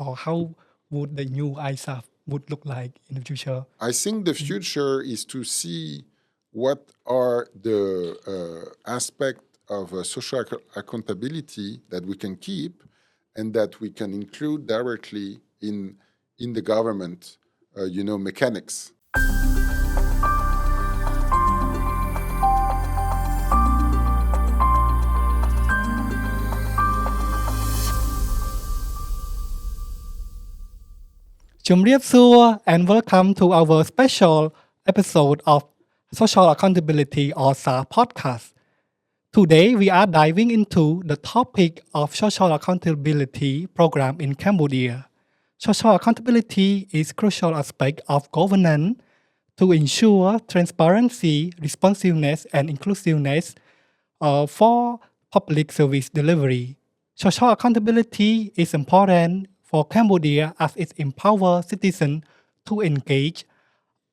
or how would the new ISAF would look like in the future? I think the future is to see what are the aspect of social accountability that we can keep and that we can include directly in the government, mechanics. Chumriep Sur and welcome to our special episode of Social Accountability or SA podcast. Today we are diving into the topic of social accountability program in Cambodia. Social accountability is crucial aspect of governance to ensure transparency, responsiveness, and inclusiveness for public service delivery. Social accountability is important for Cambodia as it empowers citizens to engage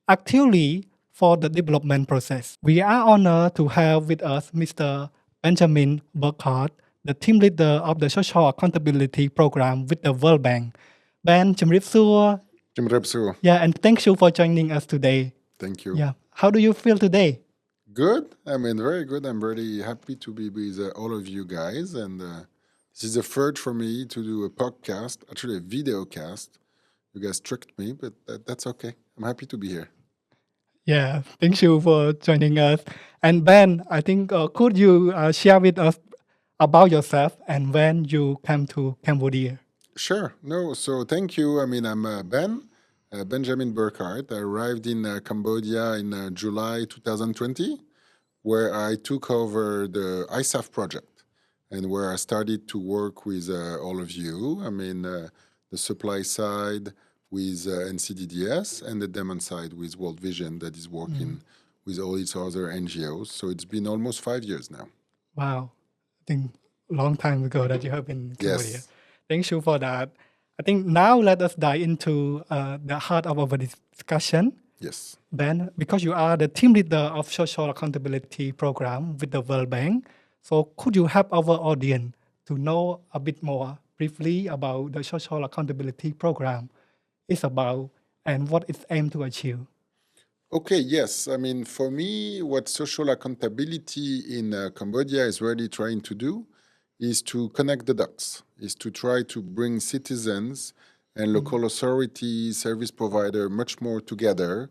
actively for the development process. We are honored to have with us Mr. Benjamin Burckhart, the team leader of the Social Accountability Program with the World Bank. Ben, Chumrip Sur. Yeah, and thank you for joining us today. Thank you. Yeah, how do you feel today? Good. Very good. I'm really happy to be with all of you guys. And this is a first for me to do a podcast, actually a video cast. You guys tricked me, but that's okay. I'm happy to be here. Yeah, thank you for joining us. And Ben, I think could you share with us about yourself and when you came to Cambodia? Sure. No, so thank you. I'm Benjamin Burckhart. I arrived in Cambodia in July 2020, where I took over the ISAF project and where I started to work with all of you. The supply side with NCDDS and the demand side with World Vision that is working with all its other NGOs. So it's been almost 5 years now. Wow, I think long time ago that you have been in Cambodia. Yes. Thank you for that. I think now let us dive into the heart of our discussion. Yes. Ben, because you are the team leader of Social Accountability Program with the World Bank, so could you help our audience to know a bit more briefly about the Social Accountability Program is about and what it aims to achieve? Okay, yes. For me, what social accountability in Cambodia is really trying to do is to connect the dots, is to try to bring citizens and local authorities, service provider much more together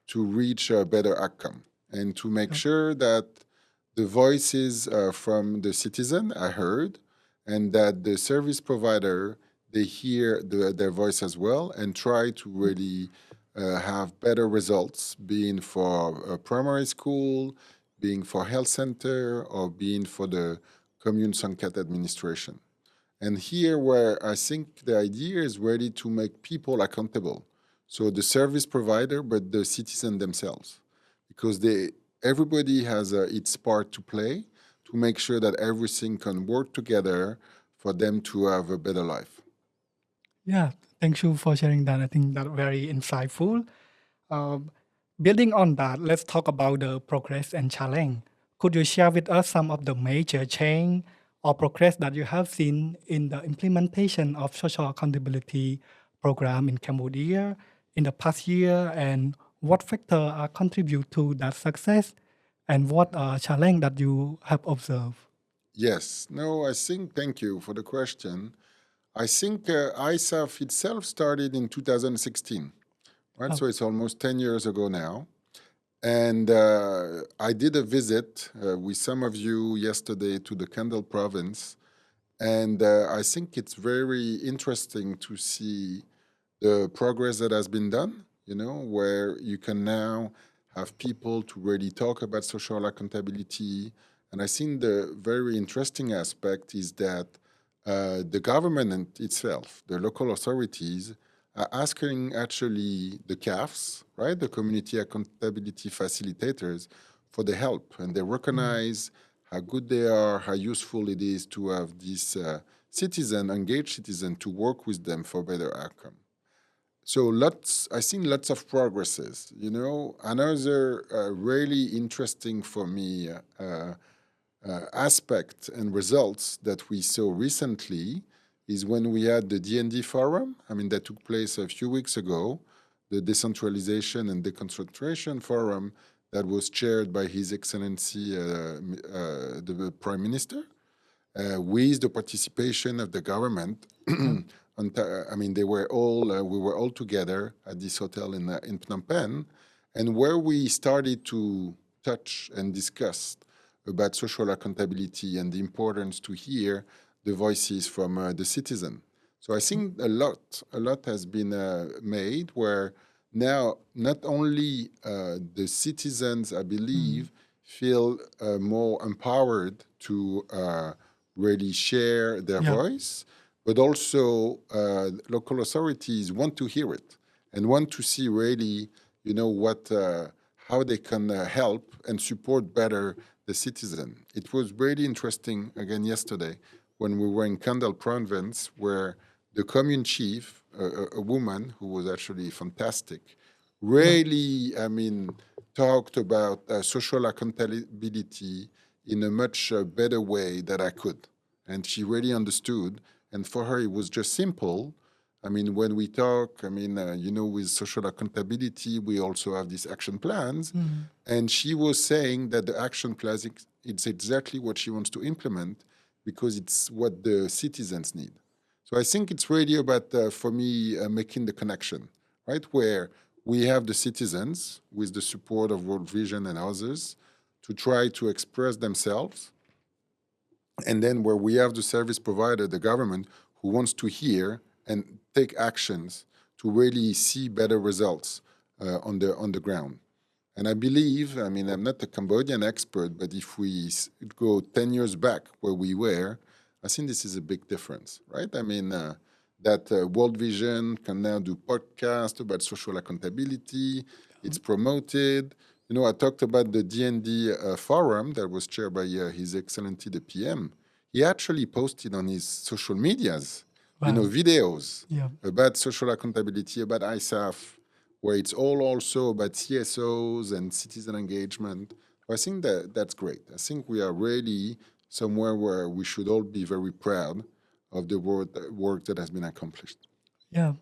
to reach a better outcome and to make sure that the voices from the citizen are heard and that the service provider, they hear their voice as well and try to really have better results, being for a primary school, being for health center, or being for the commune Sankat administration. And here where I think the idea is really to make people accountable. So the service provider, but the citizen themselves, because everybody has its part to play to make sure that everything can work together for them to have a better life. Yeah, thank you for sharing that. I think that's very insightful. Building on that, let's talk about the progress and challenge. Could you share with us some of the major change or progress that you have seen in the implementation of social accountability program in Cambodia in the past year, and what factor contribute to that success, and what challenge that you have observed? Yes. No, thank you for the question. I think ISAF itself started in 2016, right? Oh. So it's almost 10 years ago now. And I did a visit with some of you yesterday to the Kandal province. And I think it's very interesting to see the progress that has been done, where you can now have people to really talk about social accountability. And I think the very interesting aspect is that the government itself, the local authorities, are asking actually the CAFs, right, the community accountability facilitators, for the help. And they recognize how good they are, how useful it is to have these engaged citizen to work with them for better outcome. So I think lots of progresses. Another really interesting for me aspect and results that we saw recently is when we had the D&D forum, that took place a few weeks ago, the Decentralization and Deconcentration Forum that was chaired by His Excellency the Prime Minister, with the participation of the government. They were all we were all together at this hotel in Phnom Penh, and where we started to touch and discuss about social accountability and the importance to hear the voices from the citizen. So I think a lot has been made where now not only the citizens, I believe, feel more empowered to really share their voice, but also local authorities want to hear it and want to see really, how they can help and support better the citizen. It was really interesting, again, yesterday, when we were in Kandal province, where the commune chief, a woman who was actually fantastic, really, talked about social accountability in a much better way that I could. And she really understood. And for her, it was just simple. When we talk, with social accountability, we also have these action plans. And she was saying that the action plans, it's exactly what she wants to implement because it's what the citizens need. So I think it's really about, for me, making the connection, right? Where we have the citizens with the support of World Vision and others to try to express themselves. And then where we have the service provider, the government, who wants to hear and take actions to really see better results on the ground. And I believe, I'm not a Cambodian expert, but if we go 10 years back where we were, I think this is a big difference, right? That World Vision can now do podcasts about social accountability. It's promoted. I talked about the D&D forum that was chaired by His Excellency the PM. He actually posted on his social medias, videos about social accountability, about ISAF, where it's all also about CSOs and citizen engagement. I think that's great. I think we are really somewhere where we should all be very proud of the work that has been accomplished. Yeah.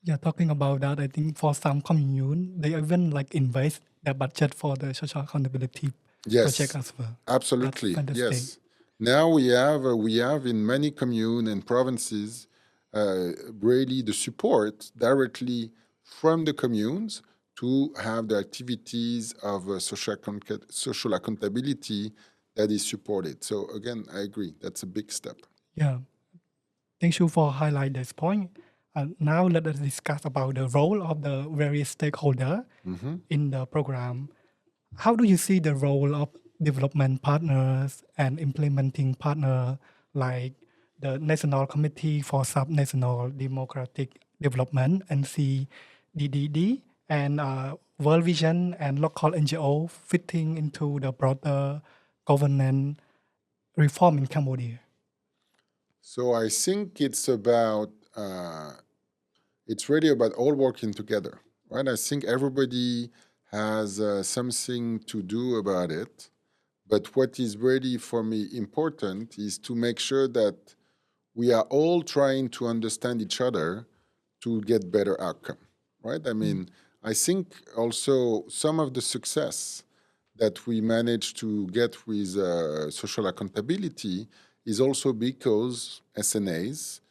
Yeah, talking about that, I think for some commune, they even invest their budget for the social accountability project Yes, as well. absolutely. That's fantastic. Yes. Now we have in many communes and provinces really the support directly from the communes to have the activities of social accountability that is supported. So again, I agree. That's a big step. Yeah. Thank you for highlight this point. Now let us discuss about the role of the various stakeholders in the program. How do you see the role of development partners and implementing partner like the National Committee for Subnational Democratic Development (NCDDD) and World Vision and local NGO fitting into the broader governance reform in Cambodia? So I think it's really about all working together, right? I think everybody has something to do about it. But what is really, for me, important is to make sure that we are all trying to understand each other to get better outcome, right? I think also some of the success that we managed to get with social accountability is also because SNAs,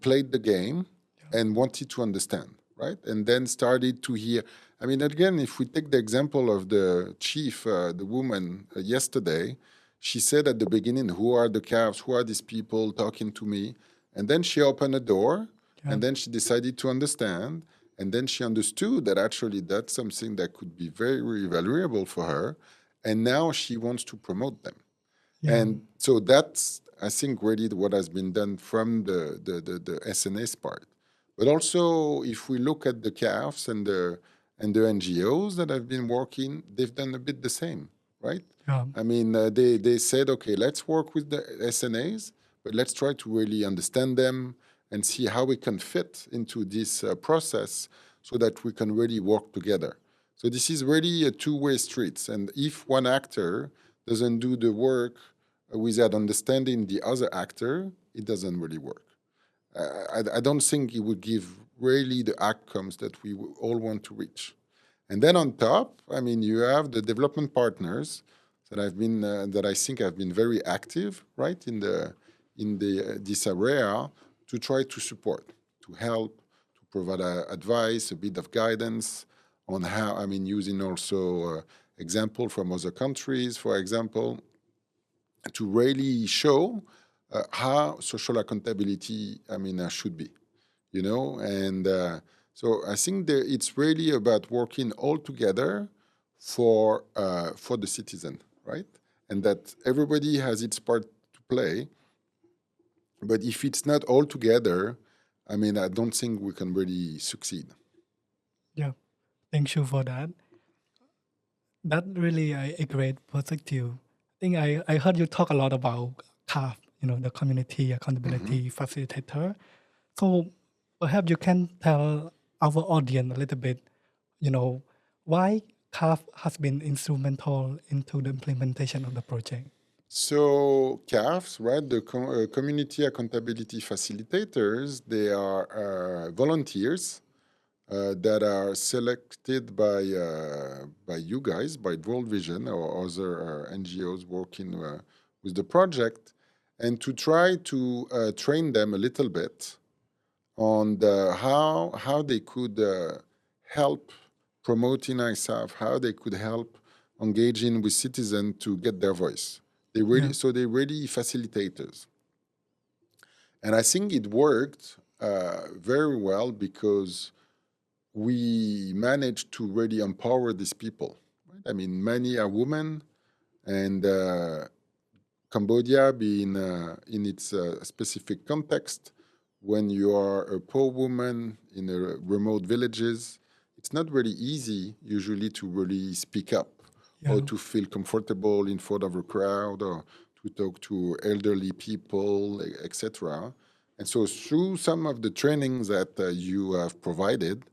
played the game and wanted to understand, right? And then started to hear. Again, if we take the example of the chief, the woman yesterday, she said at the beginning, who are the calves? Who are these people talking to me? And then she opened a door, and then she decided to understand. And then she understood that actually that's something that could be very, very valuable for her. And now she wants to promote them. And so that's, I think, really what has been done from the SNA's part. But also, if we look at the CAFs and the NGOs that have been working, they've done a bit the same, right? They said, okay, let's work with the SNAs, but let's try to really understand them and see how we can fit into this process so that we can really work together. So this is really a two-way street. And if one actor doesn't do the work without understanding the other actor, it doesn't really work. I don't think it would give really the outcomes that we all want to reach. And then on top, I mean, you have the development partners that I think have been very active, right, in this area to try to support, to help, to provide advice, a bit of guidance on how. I mean, using also example from other countries, for example, to really show how social accountability, I mean, should be, and so I think that it's really about working all together for the citizen, right? And that everybody has its part to play. But if it's not all together, I mean, I don't think we can really succeed. Yeah, thank you for that. That really a great perspective. I think I heard you talk a lot about CAF, the community accountability facilitator. So perhaps you can tell our audience a little bit, why CAF has been instrumental into the implementation of the project. So CAFs, right, the community accountability facilitators, they are volunteers that are selected by you guys, by World Vision or other NGOs working with the project, and to try to train them a little bit on how they could help promoting ISAF, how they could help engaging with citizens to get their voice. They're really facilitators. And I think it worked very well because we managed to really empower these people. Right? I mean, many are women, and Cambodia being in its specific context, when you are a poor woman in a remote villages, it's not really easy usually to really speak up or to feel comfortable in front of a crowd or to talk to elderly people, etc. And so through some of the trainings that you have provided,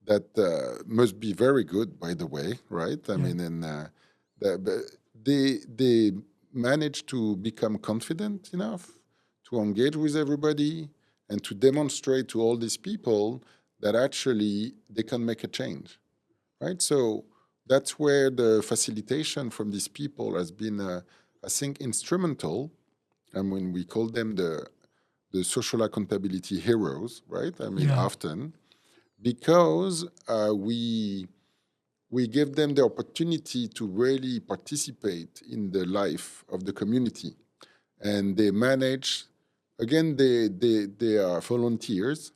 that must be very good, by the way, right? I mean, and they manage to become confident enough to engage with everybody and to demonstrate to all these people that actually they can make a change, right? So that's where the facilitation from these people has been, I think, instrumental. I mean, we call them the social accountability heroes, right? I mean, often because we give them the opportunity to really participate in the life of the community, and they manage. Again, they are volunteers,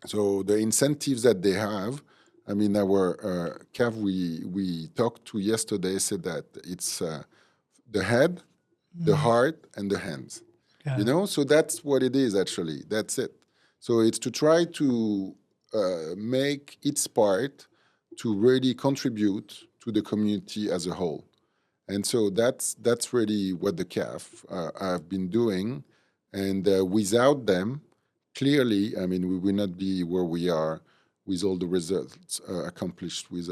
so the incentives that they have. I mean, our CAV we talked to yesterday said that it's the head, the heart, and the hands. So that's what it is actually. That's it. So it's to try to make its part to really contribute to the community as a whole. And so that's really what the CAF have been doing. And without them, clearly, I mean, we will not be where we are with all the results accomplished with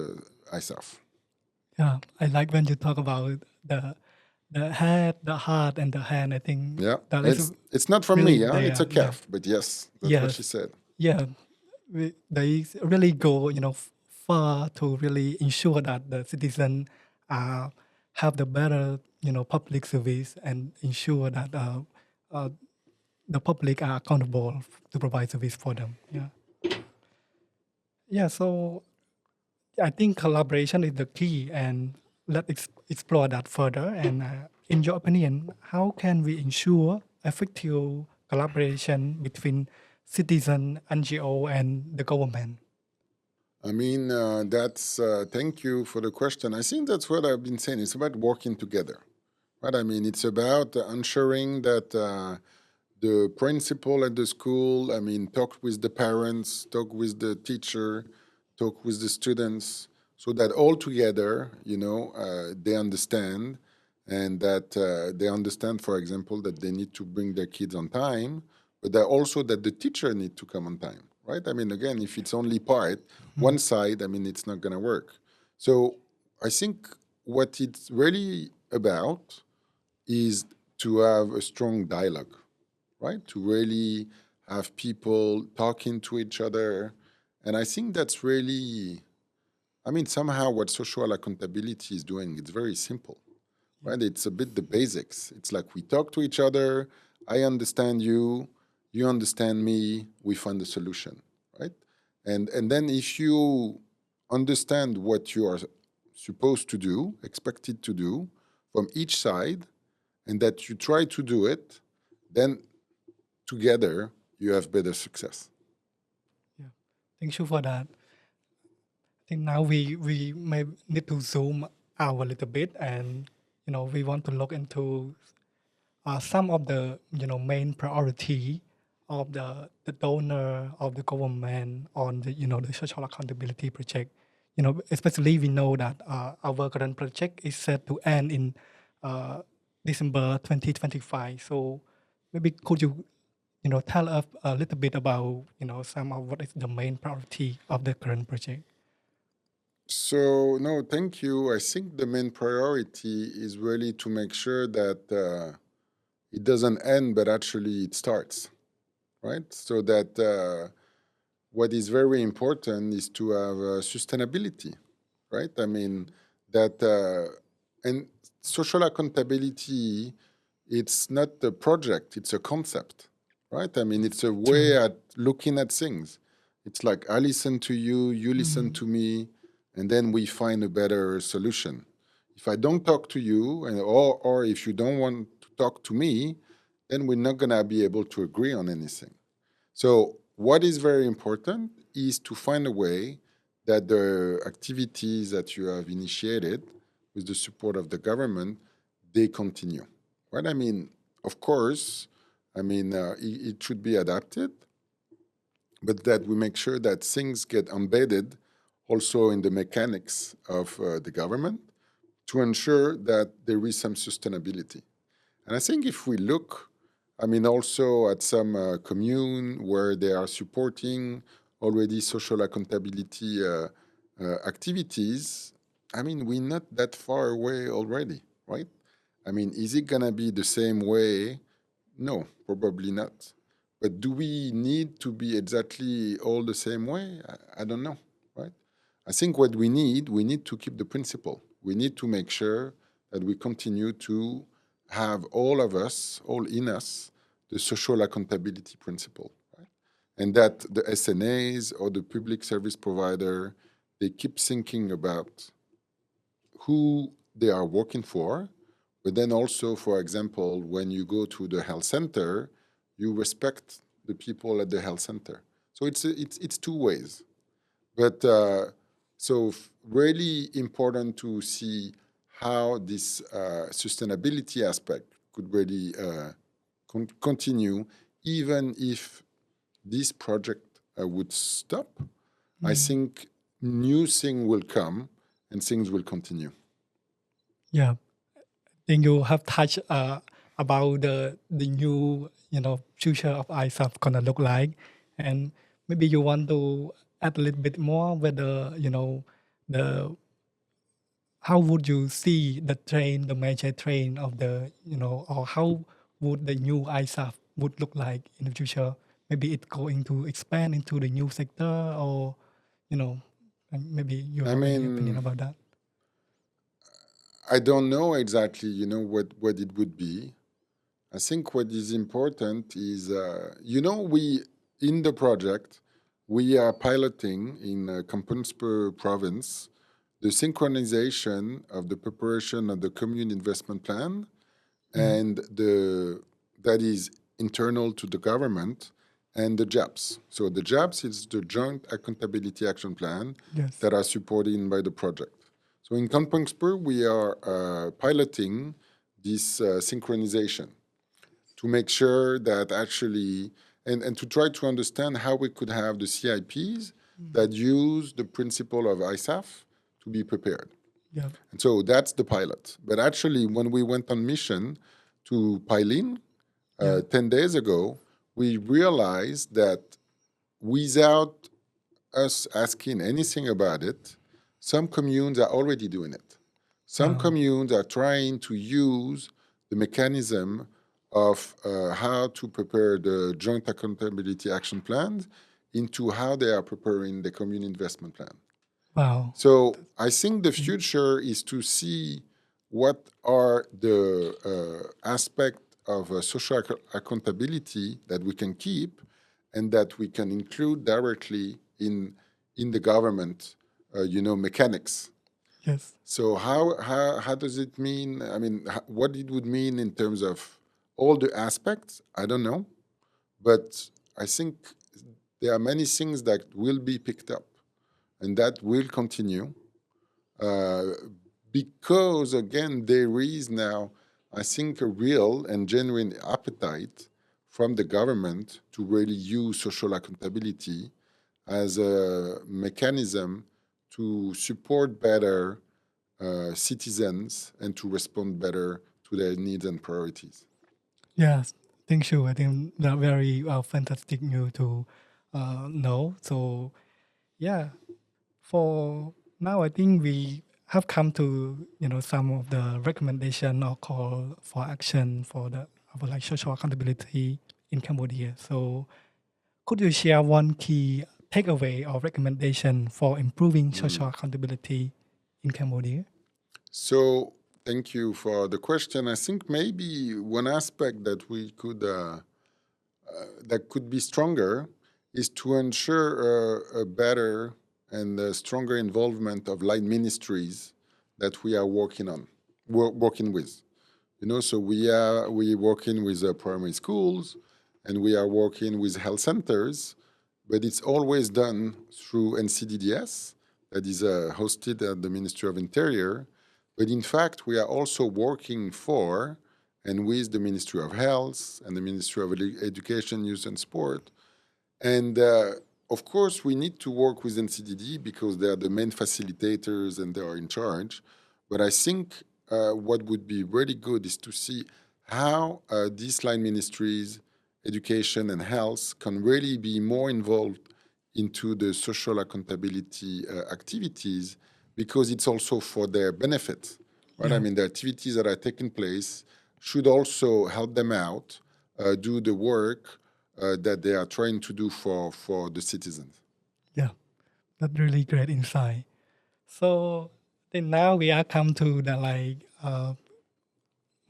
ISAF. Yeah, I like when you talk about the head, the heart, and the hand. I think Yeah, that is it's not from really me, huh? It's a there. CAF, but yes, that's what she said. Yeah, they really go, far to really ensure that the citizen have the better, public service and ensure that the public are accountable to provide service for them. Yeah. So I think collaboration is the key, and let's explore that further. And in your opinion, how can we ensure effective collaboration between citizen, NGO, and the government? I mean, thank you for the question. I think that's what I've been saying. It's about working together, right? I mean, it's about ensuring that the principal at the school, I mean, talk with the parents, talk with the teacher, talk with the students, so that all together, they understand, and that they understand, for example, that they need to bring their kids on time, but that also that the teacher need to come on time, right? I mean, again, if it's only one side, I mean, it's not going to work. So I think what it's really about is to have a strong dialogue, right? To really have people talking to each other. And I think that's really, I mean, somehow what social accountability is doing, it's very simple, right? It's a bit the basics. It's like we talk to each other, I understand you, you understand me, we find a solution, right? And then if you understand what you are supposed to do, expected to do from each side, and that you try to do it, then together you have better success. Yeah. Thank you for that. I think now we may need to zoom out a little bit, and we want to look into some of the main priority of the donor of the government on the social accountability project. Especially we know that our current project is set to end in uh, December 2025. So maybe could you tell us a little bit about some of what is the main priority of the current project? So, no, thank you. I think the main priority is really to make sure that it doesn't end, but actually it starts, right? So that what is very important is to have sustainability, right? I mean, that, and social accountability, it's not a project, it's a concept, right? I mean, it's a way True. at looking at things. It's like I listen to you, you listen to me, and then we find a better solution. If I don't talk to you, or if you don't want to talk to me, then we're not gonna be able to agree on anything. So what is very important is to find a way that the activities that you have initiated with the support of the government, they continue. Right? I mean, of course, I mean, it should be adapted, but that we make sure that things get embedded also in the mechanics of the government to ensure that there is some sustainability. And I think if we look, I mean, also at some commune where they are supporting already social accountability activities, I mean, we're not that far away already, right? I mean, is it going to be the same way? No, probably not. But do we need to be exactly all the same way? I don't know, right? I think what we need to keep the principle. We need to make sure that we continue to have all of us, all in us, the social accountability principle, right? And that the SNAs or the public service provider, they keep thinking about who they are working for, but then also, for example, when you go to the health center, you respect the people at the health center. So it's two ways. But really important to see how this sustainability aspect could really continue, even if this project would stop. I think new thing will come and things will continue. Yeah. Think you have touched about the new future of ISAF gonna look like, and maybe you want to add a little bit more whether the how would you see the major train of or how would the new ISAF would look like in the future? Maybe it's going to expand into the new sector, or you know, and maybe you I have any opinion mean, about that. I don't know exactly, what it would be. I think what is important is, we in the project we are piloting in Kampensper province the synchronization of the preparation of the commune investment plan Yeah. and the that is internal to the government and the JAPS. So the JAPS is the Joint Accountability Action Plan Yes. that are supported by the project. So in Kampensper we are piloting this synchronization to make sure that actually, and to try to understand how we could have the CIPs that use the principle of ISAF to be prepared. Yeah. And so that's the pilot. But actually, when we went on mission to Pailin Yeah. 10 days ago, we realized that without us asking anything about it, some communes are already doing it. Some communes are trying to use the mechanism of how to prepare the joint accountability action plans into how they are preparing the commune investment plan. Wow. So I think the future is to see what are the aspect of social accountability that we can keep and that we can include directly in the government, mechanics. Yes. So how does it mean? I mean, what it would mean in terms of all the aspects? I don't know, but I think there are many things that will be picked up and that will continue uh, because again there is now, I think, a real and genuine appetite from the government to really use social accountability as a mechanism to support better citizens and to respond better to their needs and priorities. Yes. Thank you. I think that very fantastic news to know. So yeah, for now, I think we have come to some of the recommendation or call for action for the our like social accountability in Cambodia. So could you share one key takeaway or recommendation for improving social accountability in Cambodia? So thank you for the question. I think maybe one aspect that we could that could be stronger is to ensure a better and a stronger involvement of line ministries that we are working on, working with. So we working with primary schools, and we are working with health centers, but it's always done through NCDDS, that is hosted at the Ministry of Interior. But in fact, we are also working for and with the Ministry of Health and the Ministry of Education, Youth and Sport. And of course, we need to work with NCDD because they are the main facilitators and they are in charge. But I think what would be really good is to see how these line ministries, education and health, can really be more involved into the social accountability activities because it's also for their benefit, right? I Yeah. mean, the activities that are taking place should also help them out, do the work that they are trying to do for the citizens. Yeah. That's really great insight. So then now we are come to the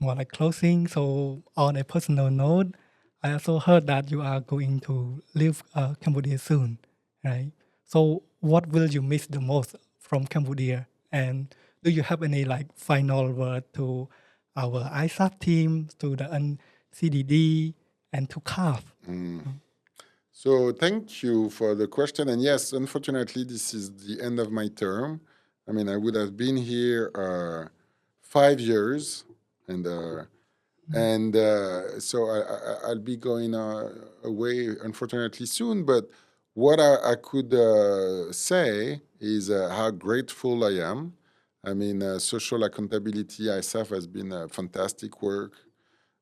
more like closing. So on a personal note, I also heard that you are going to leave Cambodia soon, right? So what will you miss the most from Cambodia? And do you have any like final word to our ISAF team, to the CDD, and to CAF? So thank you for the question. And yes, unfortunately, this is the end of my term. I mean, I would have been here 5 years, and so I'll be going away, unfortunately, soon. But what I could say is how grateful I am. I mean, social accountability ISAF has been a fantastic work,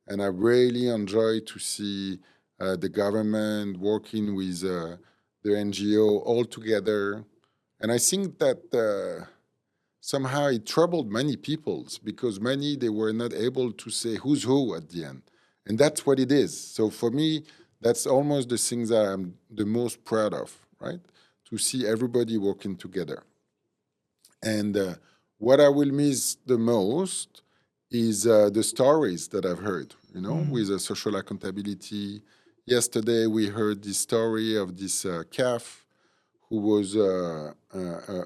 and I really enjoy to see the government working with the NGO all together. And I think that somehow it troubled many peoples because many, they were not able to say who's who at the end. And that's what it is. So for me, that's almost the things that I'm the most proud of, right? To see everybody working together. And what I will miss the most is the stories that I've heard, with social accountability. Yesterday, we heard the story of this calf who was a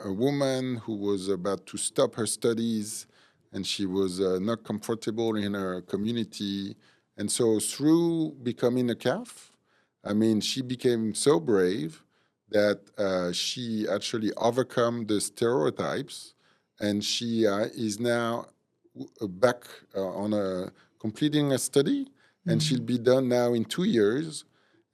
woman who was about to stop her studies, and she was not comfortable in her community. And so, through becoming a calf, I mean, she became so brave that she actually overcome the stereotypes, and she is now back on completing a study, and she'll be done now in 2 years.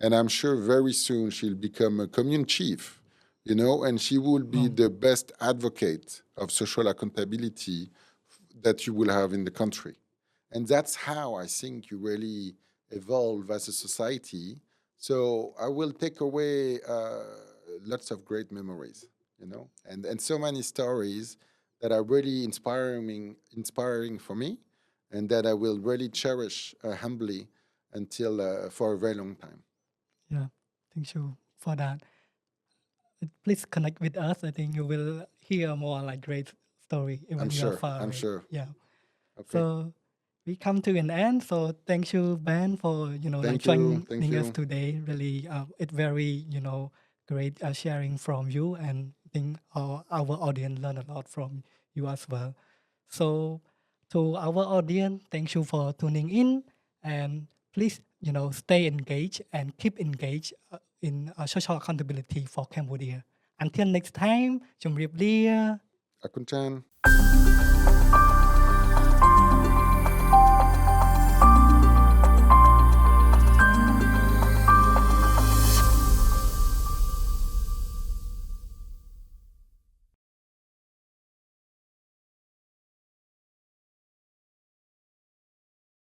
And I'm sure very soon she'll become a commune chief, and she will be the best advocate of social accountability that you will have in the country. And that's how I think you really evolve as a society. So I will take away lots of great memories, and so many stories that are really inspiring for me. and that I will really cherish humbly until for a very long time. Yeah, thank you for that. Please connect with us. I think you will hear more like great story when I'm you are sure. far I'm away. sure. Yeah. Okay. So we come to an end. So thank you, Ben, for like Thank you. Thank joining us you. today. Really, it's very great sharing from you, and I think our audience learn a lot from you as well. So to our audience, thank you for tuning in, and please stay engaged and keep engaged in social accountability for Cambodia. Until next time, ជំរាបលា Akunchan.